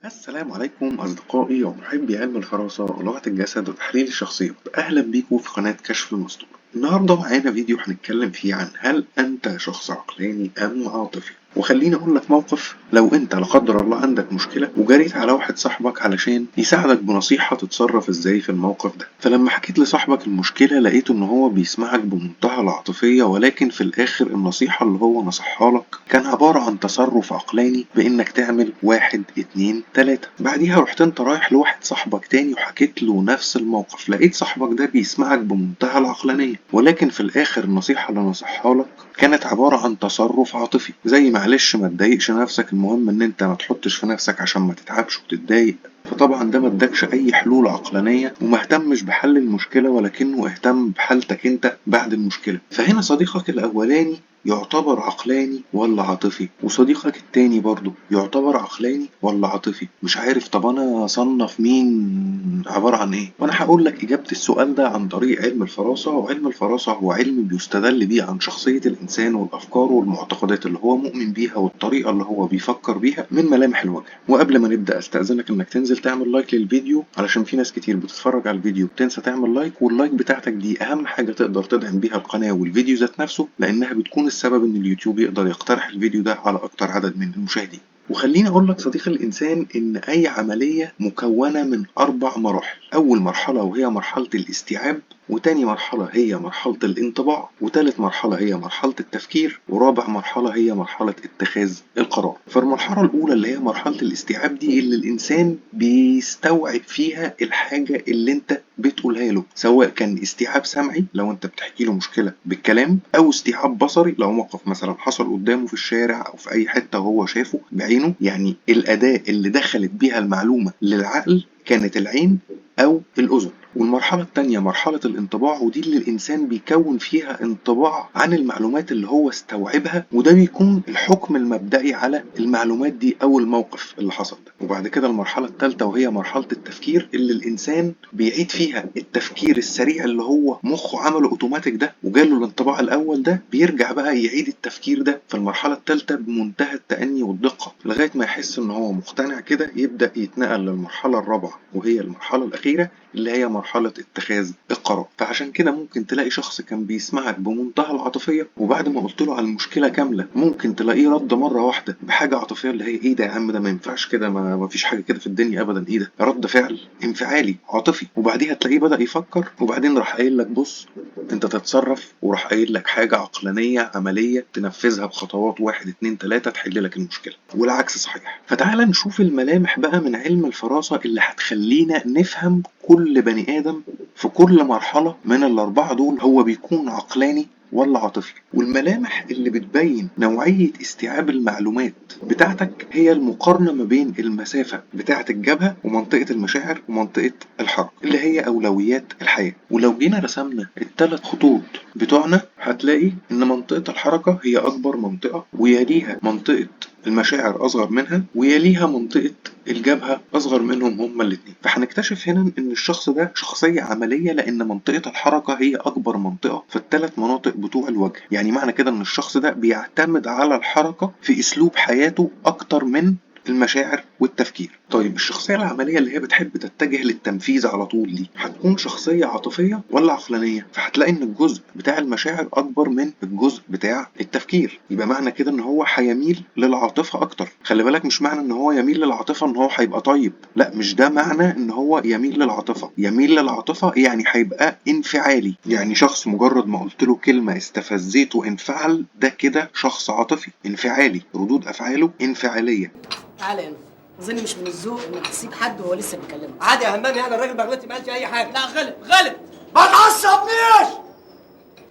السلام عليكم أصدقائي ومحبي علم الفراسة ولغة الجسد وتحليل الشخصيات. أهلا بيكم في قناة كشف المستور. النهاردة معانا فيديو هنتكلم فيه عن هل أنت شخص عقلاني أم عاطفي. وخليني أقول لك موقف، لو أنت لا قدر الله عندك مشكلة وجريت على واحد صاحبك علشان يساعدك بنصيحة تتصرف إزاي في الموقف ده، فلما حكيت لصاحبك المشكلة لقيته إن هو بيسمعك بمنتهى العاطفية، ولكن في الآخر النصيحة اللي هو نصحها لك كان عبارة عن تصرف عقلاني بإنك تعمل واحد اتنين تلاتة. بعديها رحت أنت رايح لواحد صاحبك تاني وحكيت له نفس الموقف، لقيت صاحبك ده بيسمعك بمنتهى العقلانية، ولكن في الآخر النصيحة اللي نصحها لك كانت عبارة عن تصرف عاطفي، زي معلش ما تضايقش نفسك، المهم ان انت ما تحطش في نفسك عشان ما تتعبش وتتضايق. فطبعا ده ما ادكش اي حلول عقلانية وما اهتمش بحل المشكلة، ولكنه اهتم بحالتك انت بعد المشكلة. فهنا صديقك الاولاني يعتبر عقلاني ولا عاطفي، وصديقك التاني برضه يعتبر عقلاني ولا عاطفي؟ مش عارف. طب انا اصنف مين عبارة عن ايه؟ وانا هقول لك اجابة السؤال ده عن طريق علم الفراسة. وعلم الفراسة هو علم بيستدل بيه عن شخصية الانسان والافكار والمعتقدات اللي هو مؤمن بيها والطريقة اللي هو بيفكر بيها من ملامح الوجه. وقبل ما نبدأ استأذنك انك تنزل تعمل لايك للفيديو، علشان في ناس كتير بتتفرج على الفيديو بتنسى تعمل لايك، واللايك بتاعتك دي اهم حاجة تقدر تدعم بيها القناة والفيديو ذات نفسه، لانها بتكون السبب ان اليوتيوب يقدر يقترح الفيديو ده على اكتر عدد من المشاهدين. وخليني اقول لك صديق الانسان ان اي عملية مكونة من 4 مراحل. اول مرحلة وهي مرحلة الاستيعاب، وتاني مرحلة هي مرحلة الانطباع، وتالت مرحلة هي مرحلة التفكير، ورابع مرحلة هي مرحلة اتخاذ القرار. فالمرحلة الأولى اللي هي مرحلة الاستيعاب دي اللي الإنسان بيستوعب فيها الحاجة اللي أنت بتقولها له، سواء كان استيعاب سمعي لو أنت بتحكي له مشكلة بالكلام، أو استيعاب بصري لو موقف مثلا حصل قدامه في الشارع أو في أي حتة وهو شافه بعينه. يعني الأداة اللي دخلت بيها المعلومة للعقل كانت العين أو الأذن. والمرحلة التانية مرحلة الانطباع، ودي اللي الإنسان بيكون فيها انطباع عن المعلومات اللي هو استوعبها، وده بيكون الحكم المبدئي على المعلومات دي أو الموقف اللي حصل ده. وبعد كده المرحلة التالتة وهي مرحلة التفكير، اللي الإنسان بيعيد فيها التفكير السريع اللي هو مخه عمله أوتوماتيك ده وجاله الانطباع الأول ده، بيرجع بقى يعيد التفكير ده في المرحلة التالتة بمنتهى التأني والدقة لغاية ما يحس إن هو مقتنع كده، يبدأ يتنقل للمرحلة الرابعة وهي المرحلة الأخيرة اللي هي مرحلة اتخاذ القرار. فعشان كده ممكن تلاقي شخص كان بيسمعك بمنتهى العاطفية، وبعد ما قلت له على المشكلة كاملة ممكن تلاقيه رد مرة واحدة بحاجة عاطفية اللي هي ايه ده يا عم، ده ما ينفعش كده، ما فيش حاجة كده في الدنيا ابدا، ايه ده، رد فعل انفعالي عاطفي. وبعديها تلاقيه بدأ يفكر، وبعدين راح قايل لك بص انت تتصرف، وراح قايل لك حاجة عقلانية عملية تنفذها بخطوات واحد اتنين تلاتة تحل لك المشكلة، والعكس صحيح. فتعال نشوف الملامح بقى من علم الفراسة اللي هتخلينا نفهم كل بني آدم في كل مرحلة من الأربعة دول هو بيكون عقلاني ولا عاطفي. والملامح اللي بتبين نوعية استيعاب المعلومات بتاعتك هي المقارنة ما بين المسافة بتاعة الجبهة ومنطقة المشاعر ومنطقة الحركة اللي هي أولويات الحياة. ولو جينا رسمنا الثلاث خطوط بتوعنا هتلاقي إن منطقة الحركة هي أكبر منطقة، ويليها منطقة المشاعر أصغر منها، ويليها منطقة الجبهة أصغر منهم هما الاتنين. فهنكتشف هنا إن الشخص ده شخصية عملية، لأن منطقة الحركة هي أكبر منطقة في الثلاث مناطق بتوع الوجه. يعني معنى كده إن الشخص ده بيعتمد على الحركة في أسلوب حياته أكتر من المشاعر والتفكير. طيب الشخصية العملية اللي هي بتحب تتجه للتنفيذ على طول دي هتكون شخصية عاطفية ولا عقلانية؟ فهتلاقي ان الجزء بتاع المشاعر اكبر من الجزء بتاع التفكير، يبقى معنى كده ان هو هيميل للعاطفة اكتر. خلي بالك مش معنى ان هو يميل للعاطفة ان هو هيبقى طيب، لا مش ده معنى ان هو يميل للعاطفة. يميل للعاطفة يعني هيبقى انفعالي، يعني شخص مجرد ما قلت له كلمة استفزيته انفعل، ده كده شخص عاطفي انفعالي، ردود افعاله انفعالية. تعالى هنا. اظن مش من الذوق انك تسيب حد وهو لسه بيكلمك. عادي يا همام، يعني الراجل ما غلطش، ما قالش اي حاجه. لا غلط. ما تعصبنيش.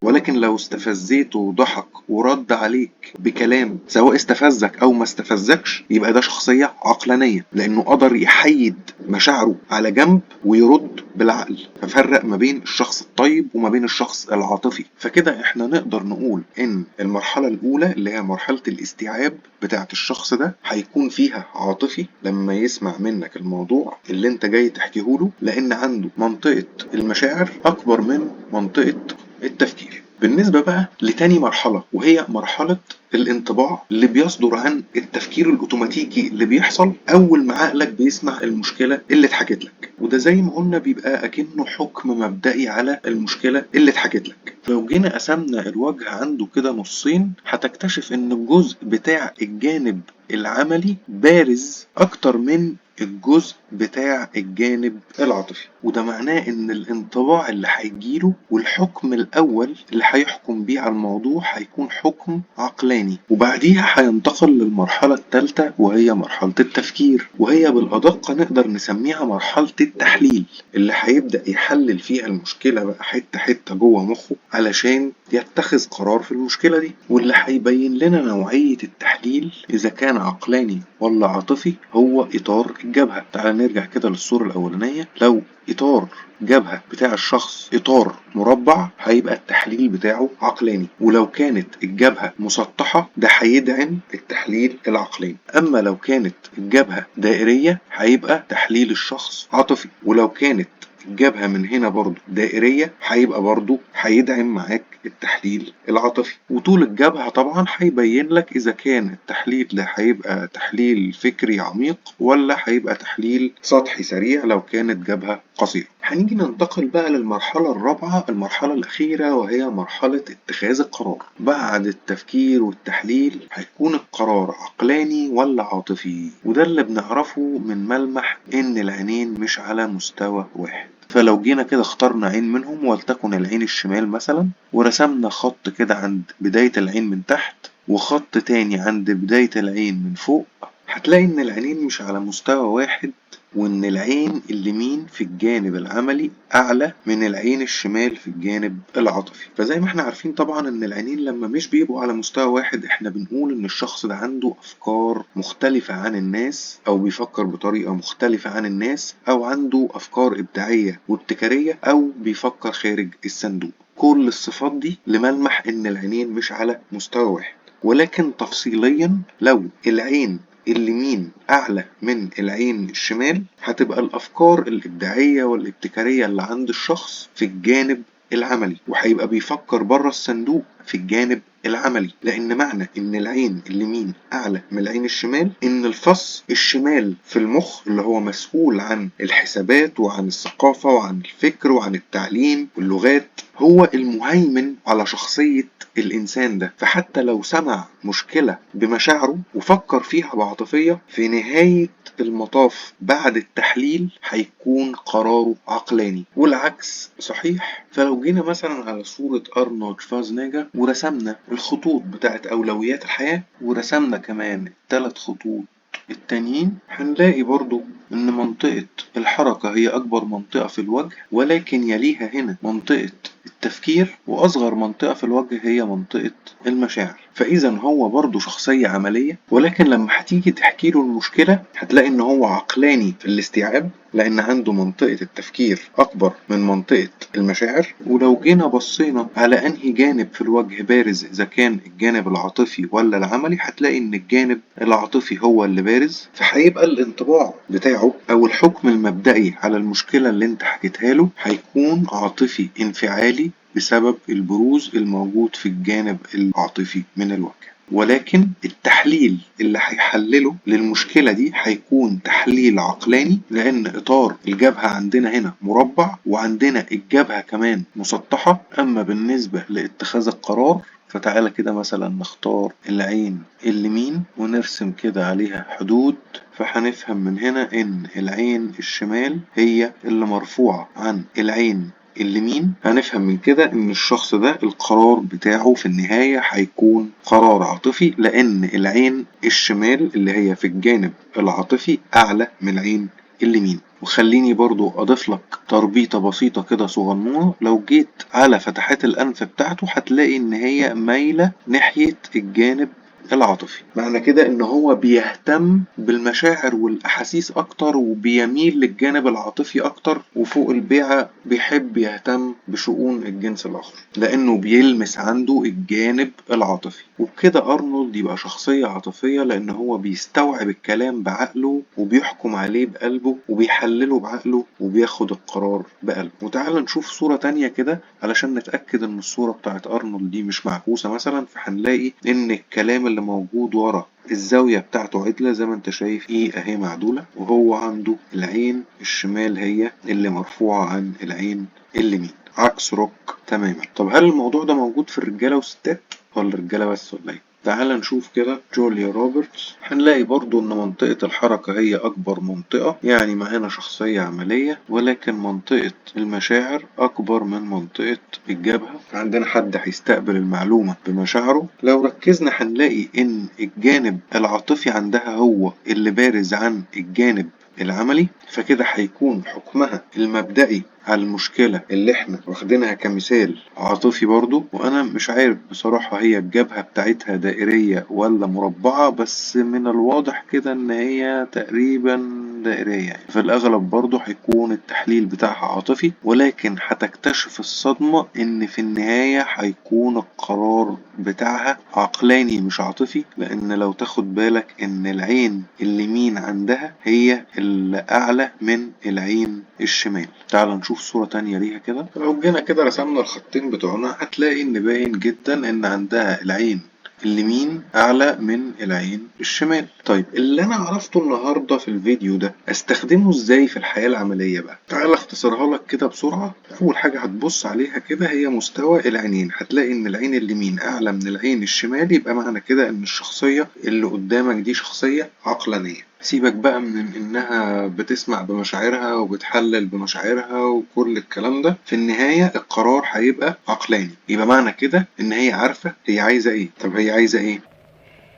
ولكن لو استفزيته وضحك ورد عليك بكلام، سواء استفزك او ما استفزكش، يبقى ده شخصية عقلانية، لانه قدر يحيد مشاعره على جنب ويرد بالعقل. ففرق ما بين الشخص الطيب وما بين الشخص العاطفي. فكده احنا نقدر نقول ان المرحلة الاولى اللي هي مرحلة الاستيعاب بتاعت الشخص ده هيكون فيها عاطفي لما يسمع منك الموضوع اللي انت جاي تحكيهوله، لان عنده منطقة المشاعر اكبر من منطقة التفكير. بالنسبة بقى لتاني مرحلة وهي مرحلة الانطباع اللي بيصدر عن التفكير الأوتوماتيكي اللي بيحصل أول ما عقلك بيسمع المشكلة اللي اتحكت لك، وده زي ما قلنا بيبقى أكنه حكم مبدئي على المشكلة اللي اتحكت لك. لو جينا قسمنا الوجه عنده كده نصين هتكتشف إن الجزء بتاع الجانب العملي بارز أكتر من الجزء بتاع الجانب العاطفي، وده معناه ان الانطباع اللي هيجيله والحكم الاول اللي هيحكم بيه على الموضوع هيكون حكم عقلاني، وبعديها هينتقل للمرحلة الثالثة وهي مرحلة التفكير، وهي بالأدق نقدر نسميها مرحلة التحليل، اللي هيبدأ يحلل فيها المشكلة بقى حتة حتة جوه مخه علشان يتخذ قرار في المشكلة دي. واللي هيبين لنا نوعية التحليل إذا كان عقلاني ولا عاطفي هو إطار الجبهة. تعال نرجع كده للصورة الأولانية. لو إطار جبهة بتاع الشخص إطار مربع هيبقى التحليل بتاعه عقلاني، ولو كانت الجبهة مسطحة ده هيدعم التحليل العقلاني. أما لو كانت الجبهة دائرية هيبقى تحليل الشخص عاطفي، ولو كانت الجبهة من هنا برضو دائرية هيبقى برضو هيدعم معاك التحليل العاطفي. وطول الجبهة طبعا هيبين لك إذا كان التحليل ده هيبقى تحليل فكري عميق ولا هيبقى تحليل سطحي سريع لو كانت جبهة قصيرة. هنيجي ننتقل بقى للمرحلة الرابعة، المرحلة الأخيرة، وهي مرحلة اتخاذ القرار. بعد التفكير والتحليل هيكون القرار عقلاني ولا عاطفي، وده اللي بنعرفه من ملمح إن العينين مش على مستوى واحد. فلو جينا كده اخترنا عين منهم ولتكن العين الشمال مثلا، ورسمنا خط كده عند بداية العين من تحت وخط تاني عند بداية العين من فوق، هتلاقي ان العينين مش على مستوى واحد، وان العين اليمين في الجانب العملي اعلى من العين الشمال في الجانب العاطفي. فزي ما احنا عارفين طبعا ان العينين لما مش بيبقوا على مستوى واحد احنا بنقول ان الشخص ده عنده افكار مختلفة عن الناس، او بيفكر بطريقة مختلفة عن الناس، او عنده افكار ابداعية وابتكارية، او بيفكر خارج الصندوق. كل الصفات دي لملمح ان العينين مش على مستوى واحد. ولكن تفصيليا لو العين اليمين أعلى من العين الشمال هتبقى الأفكار الإبداعية والابتكارية اللي عند الشخص في الجانب العملي، وهيبقى بيفكر بره الصندوق في الجانب العملي. لأن معنى إن العين اليمين أعلى من العين الشمال إن الفص الشمال في المخ اللي هو مسؤول عن الحسابات وعن الثقافة وعن الفكر وعن التعليم واللغات هو المهيمن على شخصية الإنسان ده. فحتى لو سمع مشكلة بمشاعره وفكر فيها بعاطفية، في نهاية المطاف بعد التحليل هيكون قراره عقلاني، والعكس صحيح. فلو جينا مثلا على صورة أرنولد شوارزنيجر ورسمنا الخطوط بتاعت أولويات الحياة ورسمنا كمان 3 خطوط التانيين، هنلاقي برضو إن منطقة الحركة هي أكبر منطقة في الوجه، ولكن يليها هنا منطقة التفكير، وأصغر منطقة في الوجه هي منطقة المشاعر. فإذا هو برضو شخصية عملية، ولكن لما هتيجي تحكي له المشكلة هتلاقي إن هو عقلاني في الاستيعاب لأن عنده منطقة التفكير أكبر من منطقة المشاعر. ولو جينا بصينا على أنهي جانب في الوجه بارز إذا كان الجانب العاطفي ولا العملي هتلاقي إن الجانب العاطفي هو اللي بارز، فهيبقى الانطباع بتاعه أو الحكم المبدئي على المشكلة اللي انت حكيتها له هيكون عاطفي انفعالي بسبب البروز الموجود في الجانب العاطفي من الوجه. ولكن التحليل اللي هيحلله للمشكلة دي هيكون تحليل عقلاني، لأن إطار الجبهة عندنا هنا مربع وعندنا الجبهة كمان مسطحة. أما بالنسبة لاتخاذ القرار فتعالى كده مثلا نختار العين اليمين ونرسم كده عليها حدود، فهنفهم من هنا إن العين الشمال هي اللي مرفوعة عن العين اليمين. هنفهم من كده ان الشخص ده القرار بتاعه في النهاية هيكون قرار عاطفي، لان العين الشمال اللي هي في الجانب العاطفي اعلى من العين اليمين. وخليني برضو اضيف لك تربيطة بسيطة كده صغنونة، لو جيت على فتحات الانف بتاعته هتلاقي ان هي مايلة ناحية الجانب العاطفي. معنى كده ان هو بيهتم بالمشاعر والاحاسيس اكتر وبيميل للجانب العاطفي اكتر، وفوق البيعة بيحب يهتم بشؤون الجنس الاخر لانه بيلمس عنده الجانب العاطفي. وبكده ارنولد يبقى شخصية عاطفية لان هو بيستوعب الكلام بعقله وبيحكم عليه بقلبه وبيحلله بعقله وبياخد القرار بقلبه. وتعالى نشوف صورة تانية كده علشان نتأكد ان الصورة بتاعت ارنولد دي مش معكوسة مثلا. فهنلاقي ان الكلام اللي موجود ورا الزاوية بتاعته عدلة زي ما انت شايف، ايه اهي معدولة، وهو عنده العين الشمال هي اللي مرفوعة عن العين اليمين، عكس روك تماما. طب هل الموضوع ده موجود في الرجالة والستات ولا الرجالة بس ولا ايه؟ تعال نشوف كده جوليا روبرتس. هنلاقي برضو ان منطقة الحركة هي اكبر منطقة، يعني معانا شخصية عملية، ولكن منطقة المشاعر اكبر من منطقة الجبهة. عندنا حد هيستقبل المعلومة بمشاعره. لو ركزنا هنلاقي ان الجانب العاطفي عندها هو اللي بارز عن الجانب العملي، فكده هيكون حكمها المبدئي على المشكلة اللي احنا واخدينها كمثال عاطفي برضو. وانا مش عارف بصراحة هي الجبهة بتاعتها دائرية ولا مربعة، بس من الواضح كده ان هي تقريبا دائرية، يعني في الأغلب برضه هيكون التحليل بتاعها عاطفي، ولكن هتكتشف الصدمة إن في النهاية هيكون القرار بتاعها عقلاني مش عاطفي. لأن لو تاخد بالك إن العين اليمين عندها هي الأعلى من العين الشمال. تعال نشوف صورة تانية ليها كده. لو جينا كده رسمنا الخطين بتوعنا هتلاقي إن باين جدا إن عندها العين اليمين أعلى من العين الشمال. طيب اللي أنا عرفته النهاردة في الفيديو ده أستخدمه إزاي في الحياة العملية بقى؟ تعال أختصرها لك كده بسرعة. أول حاجة هتبص عليها كده هي مستوى العينين. هتلاقي إن العين اليمين أعلى من العين الشمال، يبقى معنى كده إن الشخصية اللي قدامك دي شخصية عقلانية. سيبك بقى من إنها بتسمع بمشاعرها وبتحلل بمشاعرها وكل الكلام ده، في النهاية القرار هيبقى عقلاني. يبقى معنى كده إن هي عارفة هي عايزة إيه. طب هي عايزة إيه؟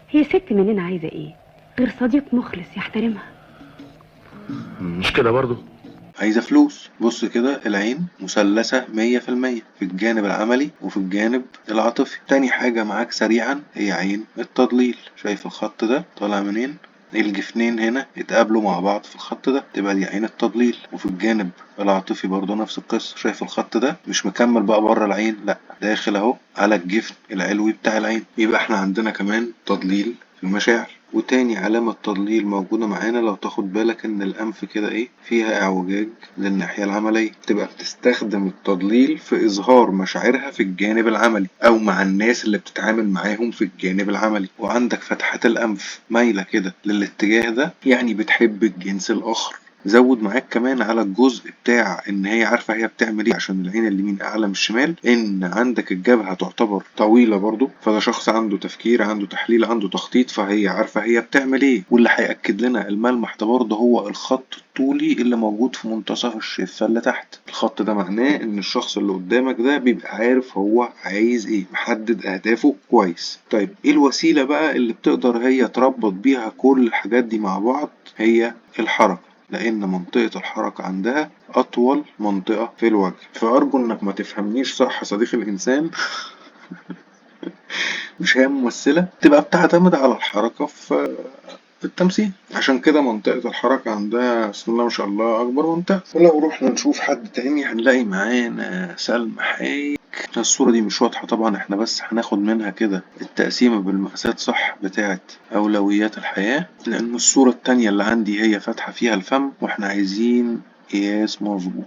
هي ست مننا عايزة ايه غير صديق مخلص يحترمها؟ مش كده برضو؟ عايزة فلوس. بص كده العين مثلثة 100% في الجانب العملي وفي الجانب العاطفي. تاني حاجة معاك سريعا هي عين التضليل. شايف الخط ده طالع منين؟ الجفنين هنا اتقابلوا مع بعض في الخط ده، تبقى دي عين التضليل. وفي الجانب العاطفي برضه نفس القصة. شايف الخط ده مش مكمل بقى بره العين، لا داخل اهو على الجفن العلوي بتاع العين. يبقى احنا عندنا كمان تضليل في المشاعر. وتاني علامة تضليل موجودة معانا لو تاخد بالك ان الانف كده ايه فيها اعوجاج للناحية العملية، تبقى بتستخدم التضليل في اظهار مشاعرها في الجانب العملي او مع الناس اللي بتتعامل معاهم في الجانب العملي. وعندك فتحة الانف مايلة كده للاتجاه ده، يعني بتحب الجنس الاخر. زود معاك كمان على الجزء بتاع ان هي عارفة هي بتعمل ايه عشان العين اليمين اعلى من الشمال، ان عندك الجبهة تعتبر طويلة برضو، فده شخص عنده تفكير عنده تحليل عنده تخطيط، فهي عارفة هي بتعمل ايه. واللي هيأكد لنا الملمح ده برضو هو الخط الطولي اللي موجود في منتصف الشفة اللي تحت. الخط ده معناه ان الشخص اللي قدامك ده بيبقى عارف هو عايز ايه، محدد اهدافه كويس. طيب ايه الوسيلة بقى اللي بتقدر هي تربط بيها كل الحاجات دي مع بعض؟ هي الحركة، لأن منطقة الحركة عندها أطول منطقة في الوجه. فأرجو إنك ما تفهمنيش صح صديقي الإنسان. مش هي ممثلة تبقى بتعتمد على الحركة في التمثيل، عشان كده منطقة الحركة عندها بسم الله ما شاء الله أكبر منطقة. ولو رحنا نشوف حد تاني هنلاقي معانا سلمى حايك. الصورة دي مش واضحة طبعا، احنا بس هناخد منها كده التقسيمة بالمقاسات صح بتاعت أولويات الحياة، لأن الصورة التانية اللي عندي هي فاتحة فيها الفم واحنا عايزين قياس مظبوط.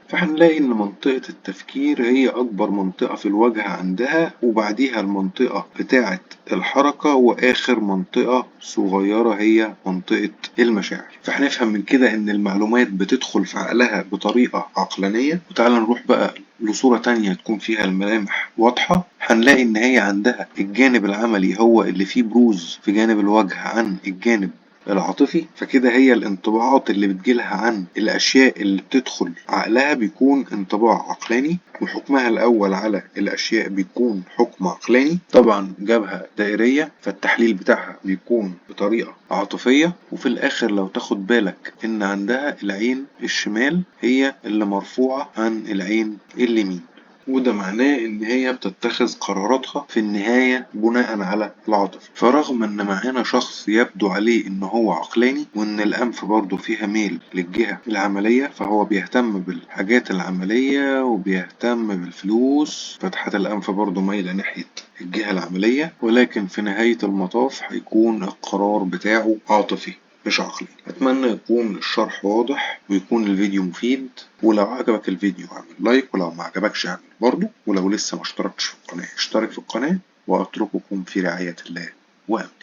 فهنلاقي إن منطقة التفكير هي أكبر منطقة في الوجه عندها، وبعديها المنطقة بتاعة الحركة، وآخر منطقة صغيرة هي منطقة المشاعر. فهنفهم من كده إن المعلومات بتدخل في عقلها بطريقة عقلانية. وتعالى نروح بقى لصورة تانية تكون فيها الملامح واضحة. هنلاقي إن هي عندها الجانب العملي هو اللي فيه بروز في جانب الوجه عن الجانب العاطفي، فكده هي الانطباعات اللي بتجيلها عن الأشياء اللي بتدخل عقلها بيكون انطباع عقلاني، وحكمها الأول على الأشياء بيكون حكم عقلاني. طبعا جبهة دائرية فالتحليل بتاعها بيكون بطريقة عاطفية. وفي الآخر لو تاخد بالك إن عندها العين الشمال هي اللي مرفوعة عن العين اليمين. وده معناه إن هي بتتخذ قراراتها في النهاية بناء على العاطفة. فرغم إن معانا شخص يبدو عليه إن هو عقلاني وإن الأنف برضه فيها ميل للجهة العملية، فهو بيهتم بالحاجات العملية وبيهتم بالفلوس، فتحة الأنف برضه مايلة ناحية الجهة العملية، ولكن في نهاية المطاف هيكون القرار بتاعه عاطفي مش عقلي. أتمنى يكون الشرح واضح ويكون الفيديو مفيد، ولو عجبك الفيديو اعمل لايك، ولو ما عجبكش اعمل برضه، ولو لسه ما اشتركتش في القناة اشترك في القناة، وأترككم في رعاية الله وأمنه.